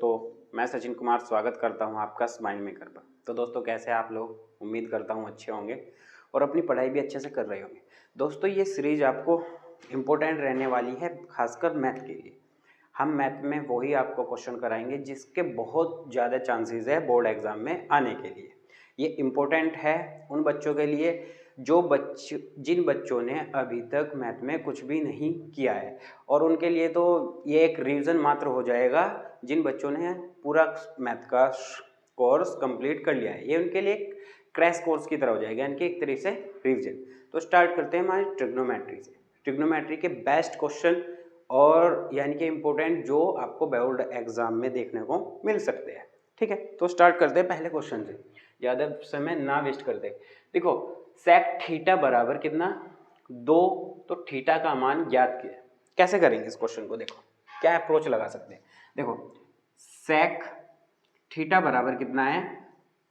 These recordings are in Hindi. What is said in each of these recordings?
दोस्तों, मैं सचिन कुमार स्वागत करता हूं आपका स्माइल मेकर पर। तो दोस्तों कैसे हैं आप लोग? उम्मीद करता हूं अच्छे होंगे और अपनी पढ़ाई भी अच्छे से कर रहे होंगे। दोस्तों ये सीरीज आपको इम्पोर्टेंट रहने वाली है, खासकर मैथ के लिए। हम मैथ में वही आपको क्वेश्चन कराएंगे जिसके बहुत ज़्यादा चांसेस है बोर्ड एग्जाम में आने के लिए। ये इम्पोर्टेंट है उन बच्चों के लिए जिन बच्चों ने अभी तक मैथ में कुछ भी नहीं किया है, और उनके लिए तो ये एक रिवीजन मात्र हो जाएगा जिन बच्चों ने पूरा मैथ का कोर्स कंप्लीट कर लिया है। ये उनके लिए एक क्रैश कोर्स की तरह हो जाएगा, यानी कि एक तरीके से रिवीजन। तो स्टार्ट करते हैं हमारी ट्रिग्नोमेट्री से। ट्रिग्नोमेट्री के बेस्ट क्वेश्चन और यानी कि इम्पोर्टेंट जो आपको बोर्ड एग्जाम में देखने को मिल सकते हैं। ठीक है, तो स्टार्ट करते हैं पहले क्वेश्चन से, ज़्यादा समय ना वेस्ट करते। देखो सेक थीटा बराबर कितना 2, तो थीटा का मान ज्ञात किया। कैसे करेंगे इस क्वेश्चन को? देखो क्या अप्रोच लगा सकते हैं। देखो सेक थीटा बराबर कितना है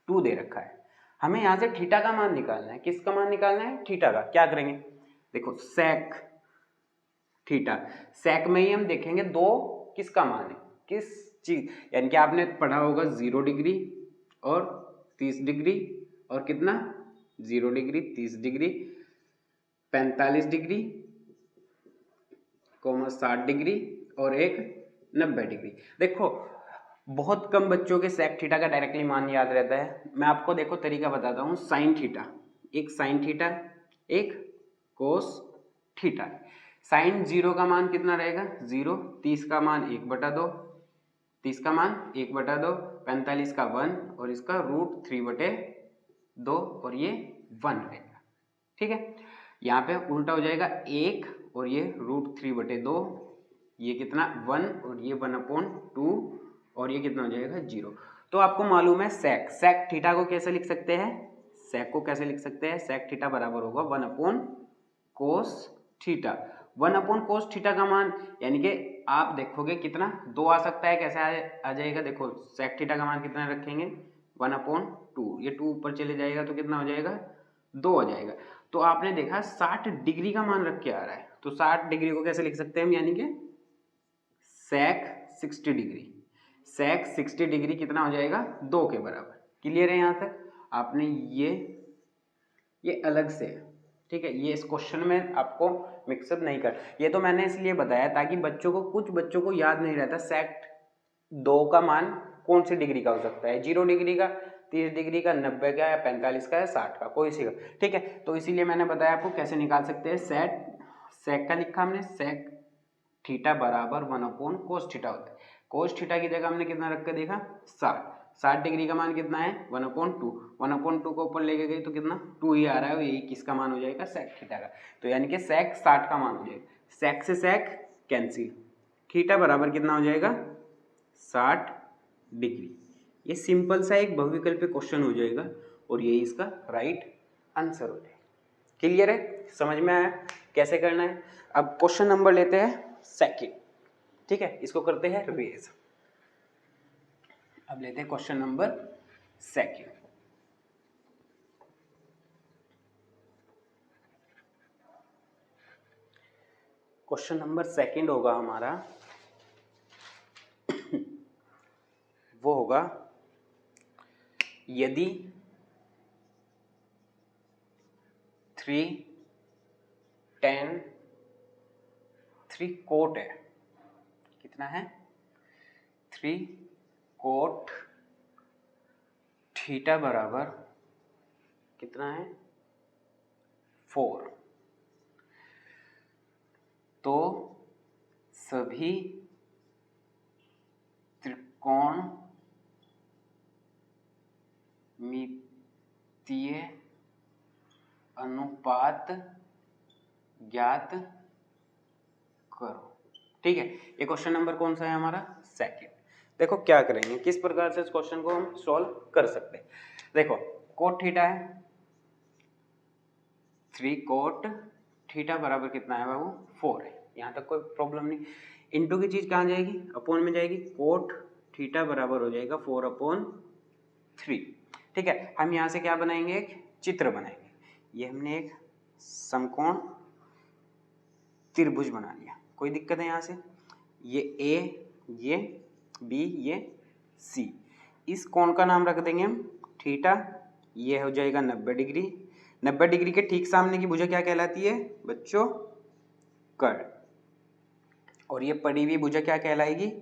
2 दे रखा है, हमें यहाँ से थीटा का मान निकालना है। किसका मान निकालना है? थीटा का। क्या करेंगे? देखो सेक थीटा, सेक में ही हम देखेंगे 2 किसका मान है, किस चीज, यानी कि आपने पढ़ा होगा 0 डिग्री और 30 डिग्री और कितना 0 डिग्री 30 डिग्री 45 डिग्री 60 डिग्री और एक 90 डिग्री। देखो बहुत कम बच्चों के सेक थीटा का डायरेक्टली मान याद रहता है। मैं आपको देखो तरीका बताता हूँ। साइन थीटा, एक साइन थीटा एक कोस थीटा। साइन 0 का मान कितना रहेगा 0, 30 का मान 1/2, 30 का मान 1/2, 45 का 1 और इसका √3/2 और ये 1 रहेगा। ठीक है, यहाँ पे उल्टा हो जाएगा 1 और ये √3/2, ये कितना 1 और ये 1/2 और ये कितना हो जाएगा 0। तो आपको मालूम है सेक थीटा को कैसे लिख सकते हैं? सेक को कैसे लिख सकते हैं? सेक थीटा बराबर होगा 1/cos थीटा। 1/cos थीटा का मान यानी कि आप देखोगे कितना 2 आ सकता है। कैसे आ जाएगा? देखो सेक थीटा का मान कितना रखेंगे 1/2, ये 2 ऊपर चले जाएगा तो कितना हो जाएगा 2 हो जाएगा। तो आपने देखा 60 डिग्री का मान रख के आ रहा है, तो 60 डिग्री को कैसे लिख सकते हैं हम? यानी कि सेक 60 डिग्री। सेक 60 डिग्री कितना हो जाएगा 2 के बराबर। क्लियर है यहाँ तक? आपने ये अलग से, ठीक है, ये इस क्वेश्चन में आपको मिक्सअप नहीं कर, ये तो मैंने इसलिए बताया ताकि कुछ बच्चों को याद नहीं रहता सेक 2 का मान कौन सी डिग्री का हो सकता है, 0 डिग्री का, 30 डिग्री का, 90 का या 45 का या 60 का, कोई सी का। ठीक है, तो इसीलिए मैंने बताया आपको कैसे निकाल सकते हैं। सेक का लिखा हमने, सेक थीटा बराबर 1/cos थीटा होता है। cos थीटा की जगह हमने कितना रख के देखा 60 डिग्री का मान कितना है 1/2, 1/2 को ऊपर लेके गए तो कितना 2 ही आ रहा है, और यही किसका मान हो जाएगा सेक थीटा का। तो यानी कि सेक 60 का मान हो जाएगा। सेक से सेक कैंसिल, थीटा बराबर कितना हो जाएगा 60 डिग्री। ये सिंपल सा एक बहुविकल्पी क्वेश्चन हो जाएगा और यही इसका राइट आंसर हो जाएगा। क्लियर है? समझ में आया कैसे करना है? अब क्वेश्चन नंबर लेते हैं सेकंड। ठीक है, इसको करते हैं रिवीज। अब लेते हैं question number second. Question number second होगा हमारा वो होगा यदि 3 tan 3 कोट है, कितना है 3 कोट थीटा बराबर कितना है 4, तो सभी त्रिकोण मितीय अनुपात ज्ञात करो। ठीक है, ये क्वेश्चन नंबर कौन सा है हमारा सेकंड। देखो क्या करेंगे, किस प्रकार से इस क्वेश्चन को हम सॉल्व कर सकते हैं। देखो कोट थीटा है, 3 कोट थीटा बराबर कितना है बाबू 4 है, यहाँ तक कोई प्रॉब्लम नहीं। इनटू की चीज कहाँ जाएगी, अपॉन में जाएगी। कोट थीटा बराबर हो जाएगा 4/3। ठीक है, हम यहाँ से क्या बनाएंगे, एक चित्र बनाएंगे। ये हमने एक समकोण त्रिभुज बना लिया, कोई दिक्कत है यहाँ से। ये ए, ये बी, ये सी। इस कोण का नाम रख देंगे हम थीटा। ये हो जाएगा 90 डिग्री। 90 डिग्री के ठीक सामने की भुजा क्या कहलाती है बच्चों? कर्ण। और ये पड़ी हुई भुजा क्या कहलाएगी?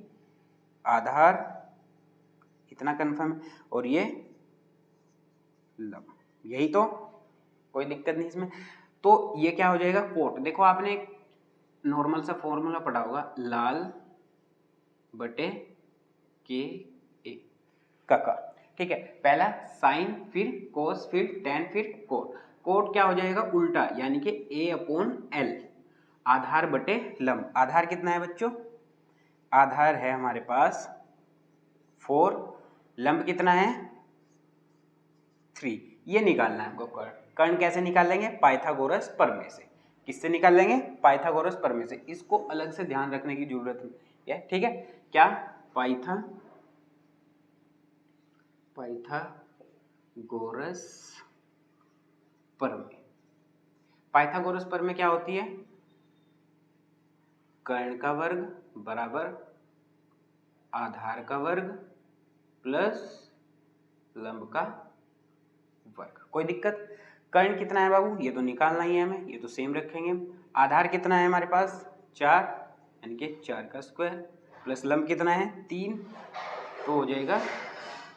आधार। इतना कंफर्म है। और ये लंब। यही तो, कोई दिक्कत नहीं इसमें। तो ये क्या हो जाएगा? कोट। देखो आपने एक नॉर्मल सा फॉर्मूला पढ़ा होगा, लाल बटे के ए का। ठीक है, पहला साइन, फिर कोस, फिर टेन, फिर कोट। कोट क्या हो जाएगा? उल्टा, यानी कि ए अपॉन एल, आधार बटे लंब। आधार कितना है बच्चों? आधार है हमारे पास 4, लंब कितना है? 3। ये निकालना है हमको कर्ण। कर्ण कैसे निकाल लेंगे? पाइथागोरस प्रमेय से। किससे निकाल लेंगे? पाइथागोरस प्रमेय से। इसको अलग से ध्यान रखने की जरूरत नहीं है, ठीक है? क्या? पाइथागोरस प्रमेय। पाइथागोरस प्रमेय क्या होती है? कर्ण का वर्ग बराबर आधार का वर्ग प्लस लंब का वर्ग। कोई दिक्कत? कर्ण कितना है बाबू? ये तो निकालना ही है हमें, ये तो सेम रखेंगे। आधार कितना है हमारे पास? 4, यानी कि 4 का स्क्वायर, प्लस लंब कितना है? 3, तो हो जाएगा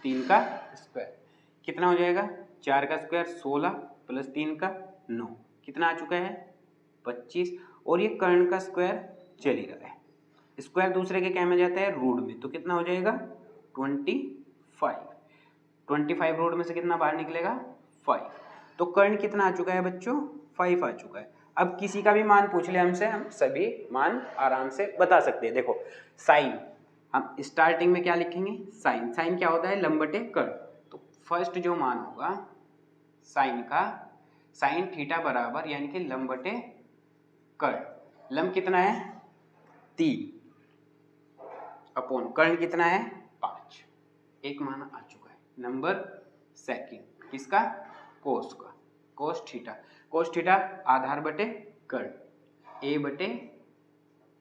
3 का स्क्वायर। कितना हो जाएगा? 4 का स्क्वायर 16 प्लस 3 का 9, कितना आ चुका है? 25। और ये कर्ण का स्क्वायर चल ही रहा है, स्क्वायर दूसरे के क्या में जाता है? रूट में, तो कितना हो जाएगा? 25। 25 रूट में से कितना बाहर निकलेगा? 5। तो कर्ण कितना आ चुका है बच्चों? 5 आ चुका है। अब किसी का भी मान पूछ ले हमसे, हम सभी मान आराम से बता सकते हैं। देखो साइन, हम स्टार्टिंग में क्या लिखेंगे? साइन। साइन क्या होता है? लंब बटे कर्ण। तो फर्स्ट जो मान होगा साइन का, साइन थीटा बराबर यानी कि लंब बटे कर्ण। लंब कितना है? 3 अपॉन कर्ण कितना है? 5। एक मान आ चुका है। नंबर सेकंड किसका? कोस का। Cos theta. कोस थीटा आधार बटे कर्ण, ए बटे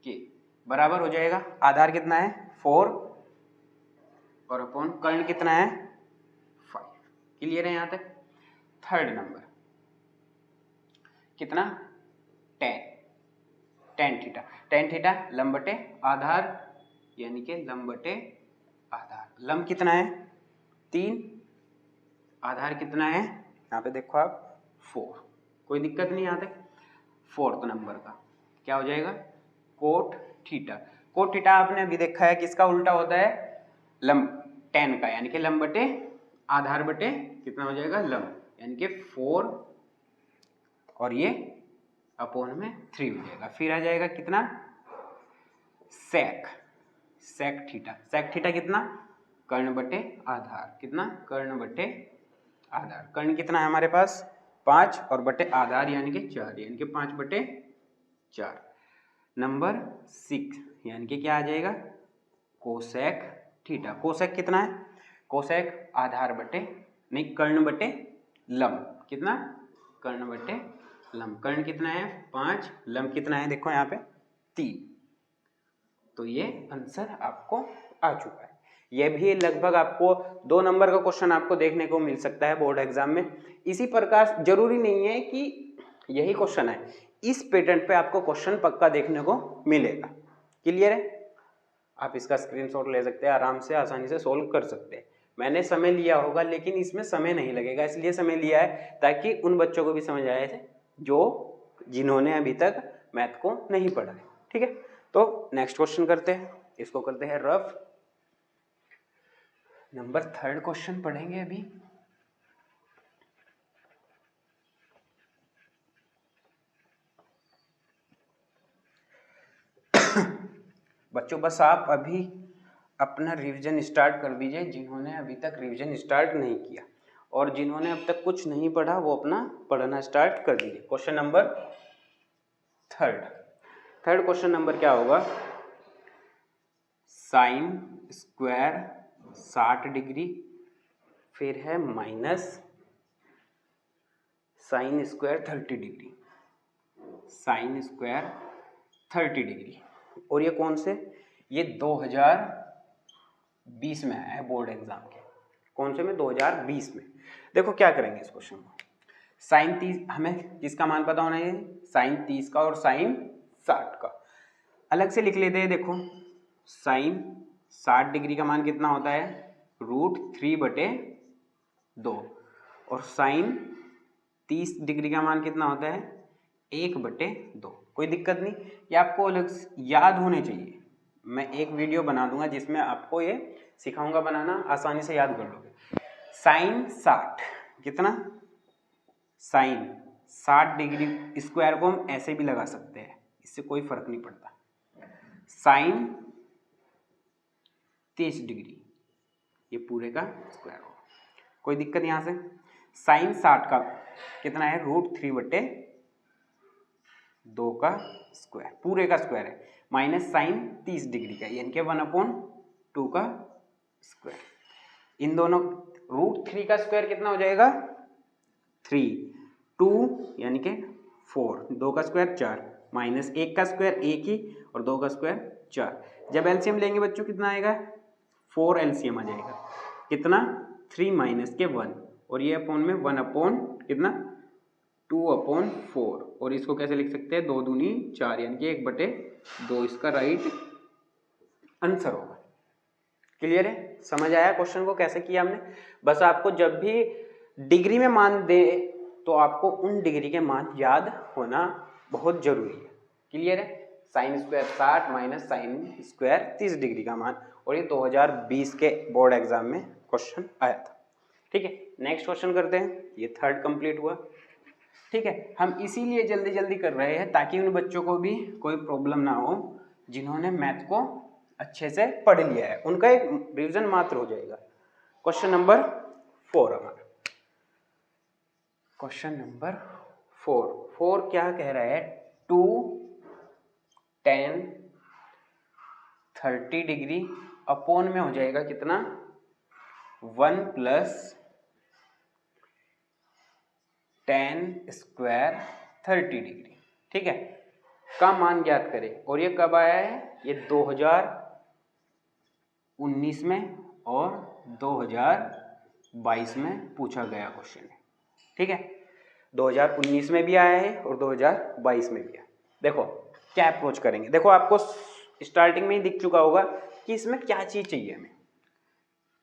के बराबर हो जाएगा। आधार कितना है? 4 और अपॉन कर्ण कितना है? 5। क्लियर है यहाँ तक? थर्ड नंबर कितना? 10। Tan theta. टेन थीटा लंब बटे आधार, यानी कि लंब बटे आधार। लंब कितना है? 3, आधार कितना है? यहाँ पे देखो आप 4। कोई दिक्कत नहीं यहाँ तक? फोर्थ नंबर का क्या हो जाएगा? Cot theta. कोट थीटा आपने अभी देखा है किसका उल्टा होता है? लंब। 10 का, यानी कि लंब बटे आधार बटे कितना हो जाएगा? लंब, यानी कि 4 और ये अपोन में 3 हो जाएगा। फिर आ जाएगा कितना? सेक। Sec theta. सेक थीटा कितना? कर्ण बटे आधार। कितना? कर्ण बटे आधार। कर्ण कितना है हमारे पास? 5 और बटे आधार यानी कि 4, यानी कि 5 बटे 4। नंबर 6 यानी कि क्या आ जाएगा? Cosec theta. कोसेक कितना है? कोसेक आधार बटे नहीं, कर्ण बटे लंब। कितना? कर्ण बटे लंब। कर्ण कितना है? 5, लंब कितना है? देखो यहाँ पे 3। तो ये आंसर आपको आ चुका है। यह भी लगभग आपको 2 नंबर का क्वेश्चन आपको देखने को मिल सकता है बोर्ड एग्जाम में। इसी प्रकार जरूरी नहीं है कि यही क्वेश्चन है, इस पैटर्न पे आपको क्वेश्चन पक्का देखने को मिलेगा। क्लियर है? आप इसका स्क्रीनशॉट ले सकते हैं, आराम से आसानी से सोल्व कर सकते हैं। मैंने समय लिया होगा लेकिन इसमें समय नहीं लगेगा, इसलिए समय लिया है ताकि उन बच्चों को भी समझ आए जो जिन्होंने अभी तक मैथ को नहीं पढ़ा है। ठीक है, तो नेक्स्ट क्वेश्चन करते हैं, इसको करते हैं रफ। नंबर 3 क्वेश्चन पढ़ेंगे अभी। बच्चों बस आप अभी अपना रिवीजन स्टार्ट कर दीजिए, जिन्होंने अभी तक रिवीजन स्टार्ट नहीं किया, और जिन्होंने अब तक कुछ नहीं पढ़ा वो अपना पढ़ना स्टार्ट कर दीजिए। Question number 3। Third question number क्या होगा? साइन स्क्वायर 60 डिग्री, फिर है minus sine square 30 degree. Sine square 30 degree, और ये कौन से? ये 2000 2020 में आया है बोर्ड एग्जाम के। कौन से में? 2020 में। देखो क्या करेंगे इस क्वेश्चन को, साइन 30 हमें किसका मान पता होना है, साइन 30 का और साइन 60 का। अलग से लिख लेते हैं। देखो साइन 60 डिग्री का मान कितना होता है, √3/2, और साइन 30 डिग्री का मान कितना होता है, 1/2। कोई दिक्कत नहीं, ये आपको अलग से याद होने चाहिए। मैं एक वीडियो बना दूंगा जिसमें आपको ये सिखाऊंगा बनाना, आसानी से याद कर लोगे। साइन 60 कितना, साइन 60 डिग्री स्क्वायर को हम ऐसे भी लगा सकते हैं, इससे कोई फर्क नहीं पड़ता। साइन 30 डिग्री ये पूरे का स्क्वायर होगा, कोई दिक्कत यहाँ से। साइन 60 का कितना है, √3/2 का स्क्वायर, पूरे का स्क्वायर है, माइनस साइन 30 डिग्री का यानी कि 1/2 का स्क्वायर। इन दोनों √3 का स्क्वायर कितना हो जाएगा, 3, 2 यानी कि 4, 2 का स्क्वायर 4, माइनस 1 का स्क्वायर 1 ही, और 2 का स्क्वायर 4। जब एलसीएम लेंगे बच्चों कितना आएगा, 4 एलसीएम आ जाएगा, कितना, 3 माइनस के 1, और ये अपॉन में 1/, कितना, 2/4, और इसको कैसे लिख सकते हैं, 2 दूनी 4 यानी कि 1/2 इसका राइट आंसर होगा। क्लियर है, समझ आया क्वेश्चन को कैसे किया हमने। बस आपको जब भी डिग्री में मान दे तो आपको उन डिग्री के मान याद होना बहुत जरूरी है। क्लियर है, sine square 60 minus sine square 30 degree का मान, और ये 2020 के बोर्ड एग्जाम में क्वेश्चन आया था। ठीक है, नेक्स्ट क्वेश्चन करते हैं। ये 3rd कंप्लीट हुआ। ठीक है, हम इसीलिए जल्दी जल्दी कर रहे हैं ताकि उन बच्चों को भी कोई प्रॉब्लम ना हो जिन्होंने मैथ को अच्छे से पढ़ लिया है, उनका एक रिवीजन मात्र हो जाएगा। क्वेश्चन नंबर 4 हमारा, क्वेश्चन नंबर 4 क्या कह रहा है, 2 tan 30 डिग्री अपॉन में हो जाएगा कितना, 1 + tan स्क्वायर 30 डिग्री। ठीक है, का मान ज्ञात करें, और ये कब आया है, ये 2019 में और 2022 में पूछा गया क्वेश्चन है। ठीक है, 2019 में भी आया है और 2022 में भी आया। देखो क्या अप्रोच करेंगे, देखो आपको स्टार्टिंग में ही दिख चुका होगा कि इसमें क्या चीज चाहिए हमें,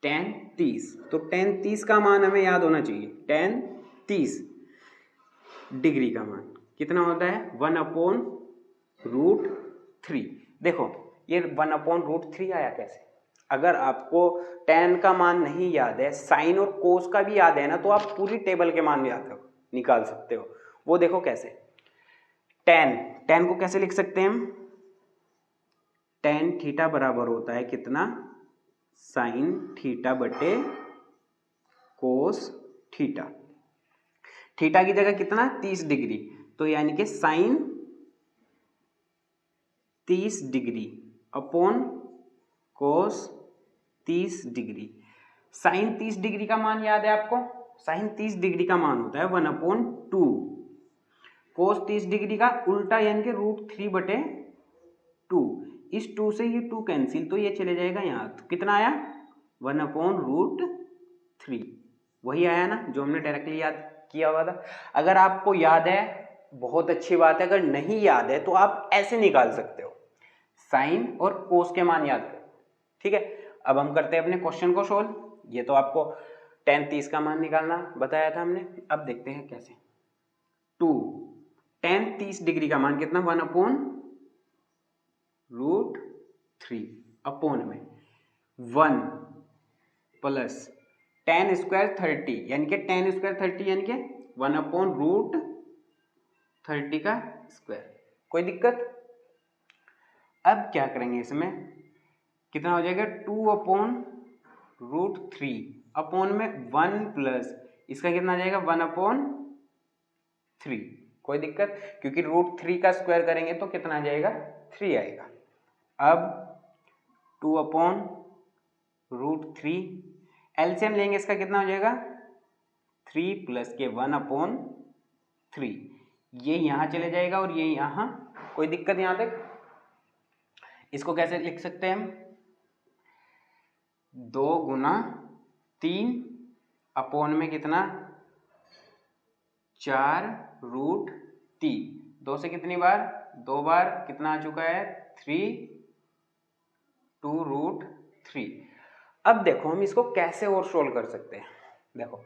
tan 30, तो tan 30 का मान हमें याद होना चाहिए। tan 30 डिग्री का मान कितना होता है, 1/√3। देखो ये 1/√3 आया कैसे, अगर आपको tan का मान नहीं याद है, साइन और कोस का भी याद है ना, तो आप पूरी टेबल के मान याद निकाल सकते हो। वो देखो कैसे, tan को कैसे लिख सकते हैं हम, tan थीटा बराबर होता है कितना, साइन थीटा बटे कोस थीटा। थीटा की जगह कितना, 30 डिग्री, तो यानी कि sine 30 degree upon cos 30 degree. Sine 30 degree का मान याद है आपको, साइन 30 डिग्री का मान होता है 1/2। कोस 30 डिग्री का उल्टा यानी कि √3/2। इस 2 से ये 2 कैंसिल, तो ये चले जाएगा यहाँ, तो कितना आया, 1/√3। वही आया ना जो हमने डायरेक्टली याद किया हुआ था। अगर आपको याद है बहुत अच्छी बात है, अगर नहीं याद है तो आप ऐसे निकाल सकते हो, साइन और कोस के मान याद करो। ठीक है, अब हम करते हैं अपने क्वेश्चन को सोल्व। ये तो आपको tan 30 का मान निकालना बताया था हमने, अब देखते हैं कैसे। 2 tan 30 डिग्री का मान कितना, 1/√3 अपॉन में 1 + tan स्क्वायर 30 यानी कि tan स्क्वायर 30 यानी कि 1/√30 का स्क्वायर। कोई दिक्कत, अब क्या करेंगे, इसमें कितना हो जाएगा, 2/√3 अपॉन में 1 + इसका कितना आ जाएगा, 1/3। कोई दिक्कत, क्योंकि √3 का स्क्वायर करेंगे तो कितना आ जाएगा, 3 आएगा। अब 2/√3 एलसीएम लेंगे, इसका कितना हो जाएगा, 3 + के 1/3। ये यहाँ चले जाएगा और ये यहाँ, कोई दिक्कत यहाँ तक। इसको कैसे लिख सकते हैं हम, 2 गुना 3 अपॉन में कितना 4√3। 2 से कितनी बार 2 बार कितना आ चुका है 3 2√3। अब देखो हम इसको कैसे और सोल्व कर सकते हैं। देखो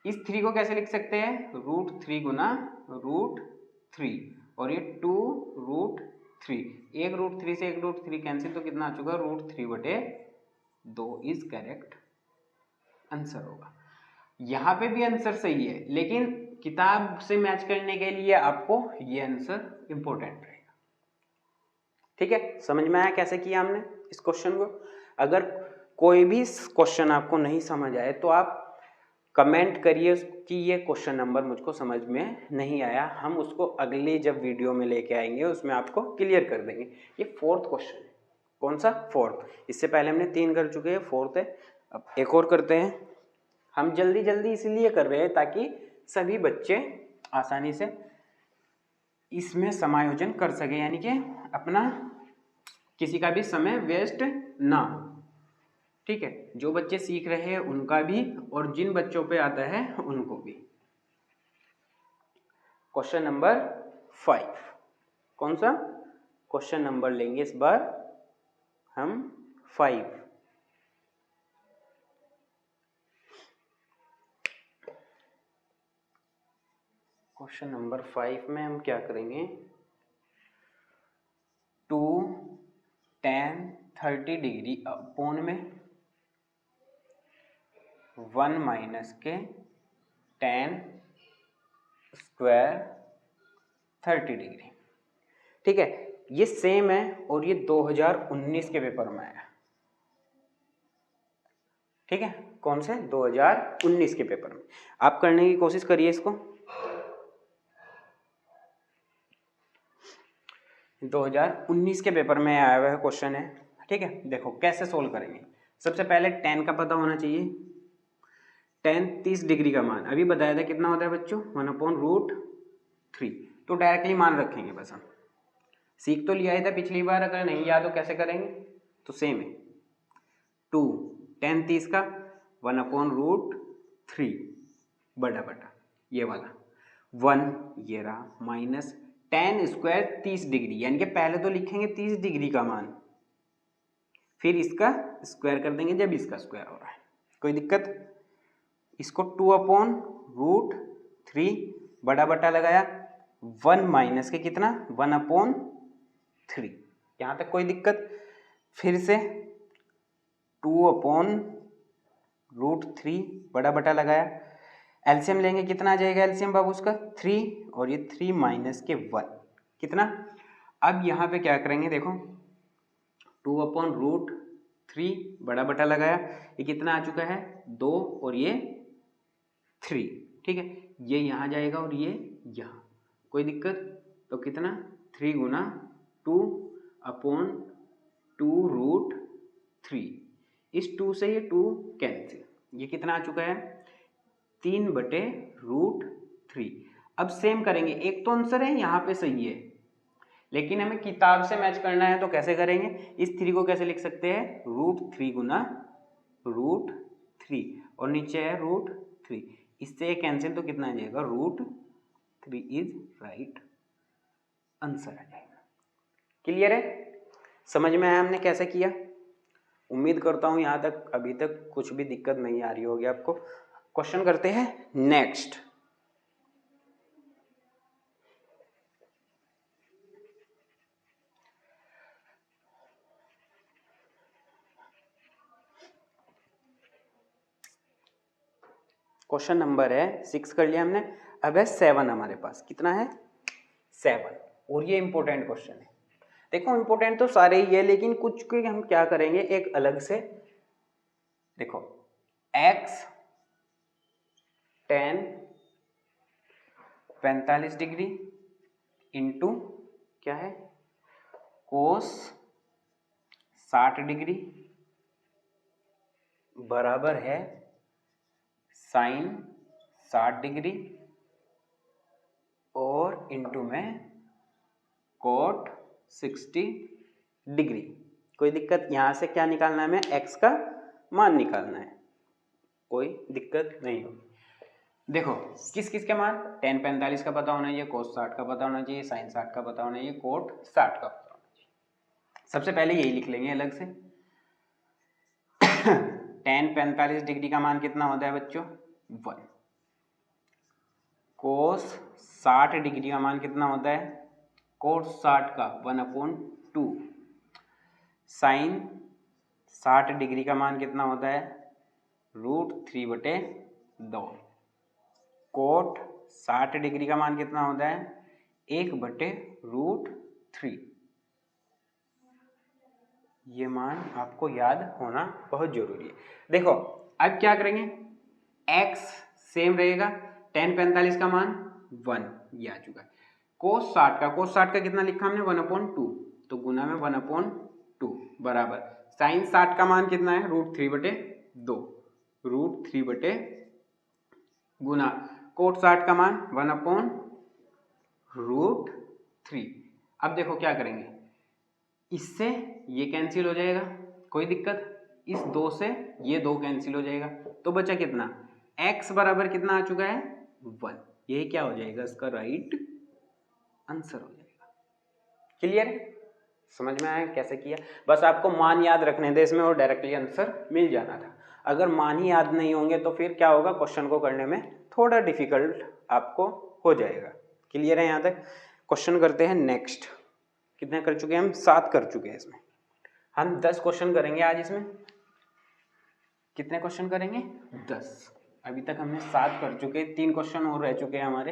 इस 3 को कैसे लिख सकते हैं √3 गुना √3 और ये 2√3। एक √3 से एक √3 कैंसिल तो कितना आ चुका है √3/2 इज करेक्ट आंसर होगा। यहाँ पे भी आंसर सही है, लेकिन किताब से मैच करने के लिए आपको ये आंसर इंपॉर्टेंट रहेगा। ठीक है, समझ में आया कैसे किया हमने इस क्वेश्चन को। अगर कोई भी क्वेश्चन आपको नहीं समझ आए तो आप कमेंट करिए कि ये क्वेश्चन नंबर मुझको समझ में नहीं आया, हम उसको अगले जब वीडियो में लेके आएंगे उसमें आपको क्लियर कर देंगे। ये 4th क्वेश्चन है। कौन सा 4th? इससे पहले हमने 3 कर चुके हैं, 4th है। अब एक और करते हैं। हम जल्दी जल्दी इसलिए कर रहे हैं ताकि सभी बच्चे आसानी से इसमें समायोजन कर सके, यानी कि अपना किसी का भी समय वेस्ट ना हो। ठीक है, जो बच्चे सीख रहे हैं उनका भी और जिन बच्चों पे आता है उनको भी। क्वेश्चन नंबर 5 कौन सा क्वेश्चन नंबर लेंगे इस बार हम 5। क्वेश्चन नंबर 5 में हम क्या करेंगे 2 tan 30 डिग्री अपॉन में 1 माइनस के tan स्क्वायर 30 डिग्री। ठीक है, ये सेम है और ये 2019 के पेपर में आया। ठीक है, कौन से 2019 के पेपर में। आप करने की कोशिश करिए इसको। 2019 के पेपर में आया हुआ क्वेश्चन है। ठीक है, देखो कैसे सोल्व करेंगे। सबसे पहले tan का पता होना चाहिए। tan 30 डिग्री का मान अभी बताया था कितना होता है बच्चों 1/√3। तो डायरेक्टली मान रखेंगे बस। हम सीख तो लिया ही था पिछली बार, अगर नहीं याद हो कैसे करेंगे तो सेम है 2 tan 30 का 1/√3 बटा ये वाला 1 ये रहा माइनस tan स्क्वायर 30 डिग्री, यानी कि पहले तो लिखेंगे 30 डिग्री का मान, फिर इसका स्क्वायर कर देंगे जब इसका स्क्वायर हो रहा है। कोई दिक्कत? इसको 2/√3 बटा लगाया 1 माइनस के कितना 1/3। यहाँ तक कोई दिक्कत? फिर से 2/√3 बटा लगाया, एलसीएम लेंगे कितना आ जाएगा एलसीएम बाबू उसका 3 और ये 3 माइनस के 1 कितना। अब यहाँ पे क्या करेंगे देखो 2/√3 बटा लगाया, ये कितना आ चुका है 2 और ये 3। ठीक है, ये यहाँ जाएगा और ये यहाँ, कोई दिक्कत? तो कितना 3 गुना 2/2√3। इस 2 से ये 2 कैंसिल, ये कितना आ चुका है 3/√3। अब सेम करेंगे, एक तो आंसर है यहाँ पे सही है, लेकिन हमें किताब से मैच करना है तो कैसे करेंगे। इस 3 को कैसे लिख सकते हैं √3 गुना √3 और नीचे है √3, इससे कैंसिल तो कितना आ जाएगा √3 इज राइट आंसर आ जाएगा। क्लियर है? समझ में आया हमने कैसे किया? उम्मीद करता हूं यहां तक अभी तक कुछ भी दिक्कत नहीं आ रही होगी आपको। क्वेश्चन करते हैं नेक्स्ट। क्वेश्चन नंबर है 6 कर लिया हमने, अब है 7 हमारे पास। कितना है 7 और ये इंपॉर्टेंट क्वेश्चन है। देखो इंपॉर्टेंट तो सारे ही है, लेकिन कुछ के हम क्या करेंगे एक अलग से। देखो x tan 45 डिग्री इंटू क्या है कोस 60 डिग्री बराबर है साइन 60 डिग्री और इंटू में कोट 60 डिग्री। कोई दिक्कत? यहाँ से क्या निकालना है हमें? x का मान निकालना है, कोई दिक्कत नहीं होगी। देखो किस किस के मान, tan 45 का पता होना चाहिए, cos 60 का पता होना चाहिए, sin 60 का पता होना चाहिए, cot 60 का पता होना चाहिए। सबसे पहले यही लिख लेंगे अलग से। tan 45 डिग्री का मान कितना होता है बच्चों? 1। cos 60 डिग्री का मान कितना होता है? cos 60 का 1/2। sin 60 डिग्री का मान कितना होता है? √3/2। कोट 60 डिग्री का मान कितना होता है? 1/√3। ये मान आपको याद होना बहुत जरूरी है। देखो अब क्या करेंगे, x सेम रहेगा, tan 45 का मान 1 ये आ चुका है। cos 60 का कितना लिखा हमने? 1/2, तो गुना में 1/2 बराबर sin 60 का मान कितना है? √3/2, √3 गुना cot 60 का मान 1/√3। अब देखो क्या करेंगे, इससे ये कैंसिल हो जाएगा, कोई दिक्कत? इस 2 से ये 2 कैंसिल हो जाएगा, तो बचा कितना? x बराबर कितना आ चुका है? 1। यही क्या हो जाएगा? इसका राइट आंसर हो जाएगा। क्लियर है? समझ में आया कैसे किया? बस आपको मान याद रखने थे इसमें और डायरेक्टली आंसर मिल जाना था। अगर मान ही याद नहीं होंगे तो फिर क्या होगा, क्वेश्चन को करने में थोड़ा डिफिकल्ट आपको हो जाएगा। क्लियर है यहाँ तक? क्वेश्चन करते हैं नेक्स्ट। कितने कर चुके हैं हम? 7 कर चुके हैं। इसमें हम 10 क्वेश्चन करेंगे आज। इसमें कितने क्वेश्चन करेंगे? 10। अभी तक हमने 7 कर चुके हैं, 3 क्वेश्चन और रह चुके हैं हमारे।